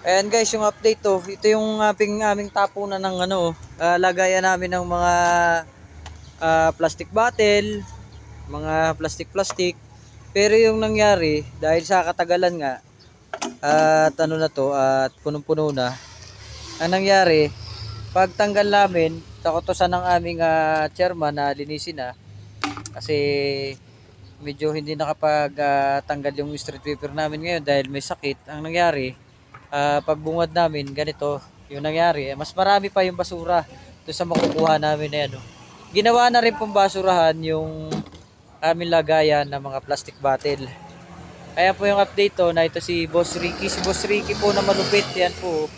Ayan guys, yung update to. Ito yung aming tapunan ng lagayan namin ng mga plastic bottle, mga plastic. Pero yung nangyari, dahil sa katagalan nga, at ano na to, at punong-puno na, ang nangyari, pagtanggal namin, sa kutusan ng aming chairman na linisin na, kasi medyo hindi nakapag yung street sweeper namin ngayon dahil may sakit. Ang nangyari, pagbungad namin ganito yung nangyari, mas marami pa yung basura doon sa makukuha namin na yan. Ginawa na rin pong basurahan yung aming lagayan ng mga plastic bottle. Kaya po yung update to na ito si Boss Ricky. Si Boss Ricky po na malupit, yan po.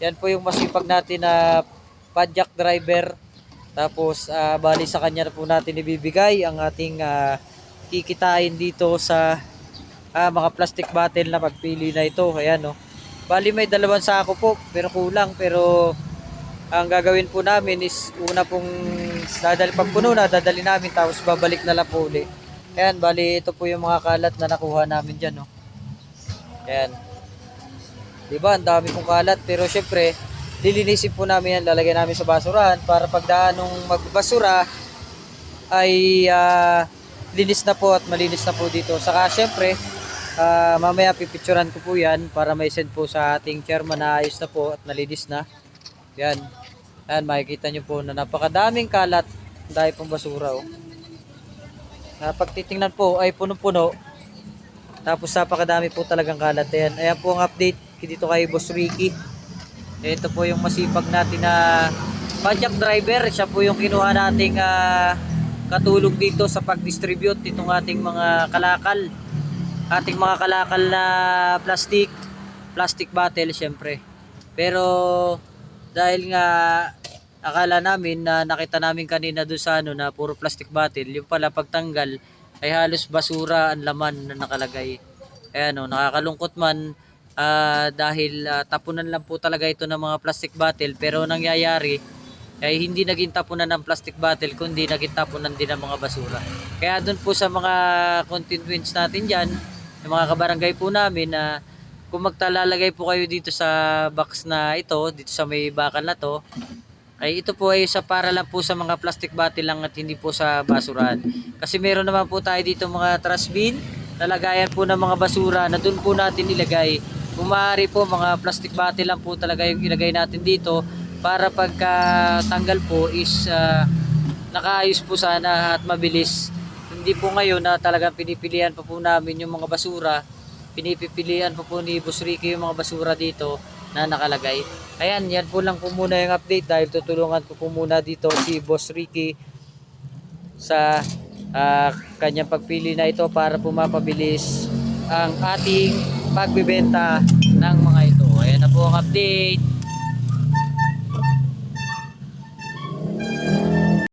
Yan po yung masipag natin na padjak driver. Tapos bali sa kanya na po natin ibibigay ang ating kikitain dito sa mga plastic bottle na pagpili na ito. Ayan, no. Bali may 2 sako po pero kulang, pero ang gagawin po namin is una pong pag puno na dadali namin, tapos babalik na lang po uli. Ayan, bali ito po yung mga kalat na nakuha namin dyan, no. Ayan, diba ang dami pong kalat, pero syempre lilinisin po namin yan, lalagyan namin sa basurahan para pagdaan nung magbasura ay linis na po at malinis na po dito. Saka syempre mamaya pipicturan ko po yan para may send po sa ating chairman na ayos na po at nalinis na. Yan. Yan, makikita nyo po na napakadaming kalat dahil pong basura. Pagtitingnan po ay punong-puno. Tapos napakadami po talagang kalat. Yan. Ayan po ang update dito kay Boss Ricky. Ito po yung masipag natin na padjak driver. Siya po yung kinuha nating katulong dito sa pag-distribute itong ating mga kalakal. Ating mga kalakal na plastic bottle syempre. Pero dahil nga akala namin na nakita namin kanina doon sa na puro plastic bottle, yung pala pagtanggal ay halos basura ang laman na nakalagay. Ayan, nakakalungkot man dahil tapunan lang po talaga ito ng mga plastic bottle, pero nangyayari ay hindi naging tapunan ng plastic bottle kundi naging tapunan din ng mga basura. Kaya doon po sa mga constituents natin dyan, yung mga kabarangay po namin na kung magtalalagay po kayo dito sa box na ito, dito sa may bakal na to, ay ito po ay para lang po sa mga plastic bottle lang at hindi po sa basurahan. Kasi meron naman po tayo dito mga trash bin, nalagayan po ng mga basura na doon po natin ilagay. Kung maaari po mga plastic bottle lang po talaga yung ilagay natin dito para pagka tanggal po is nakaayos po sana at mabilis. Hindi po ngayon na talagang pinipilian pa po namin yung mga basura, pinipilian po ni Boss Ricky yung mga basura dito na nakalagay. Ayan, yan po lang po muna yung update dahil tutulungan ko po muna dito si Boss Ricky sa kanyang pagpili na ito para po mapabilis ang ating pagbibenta ng mga ito. Ayan na po ang update.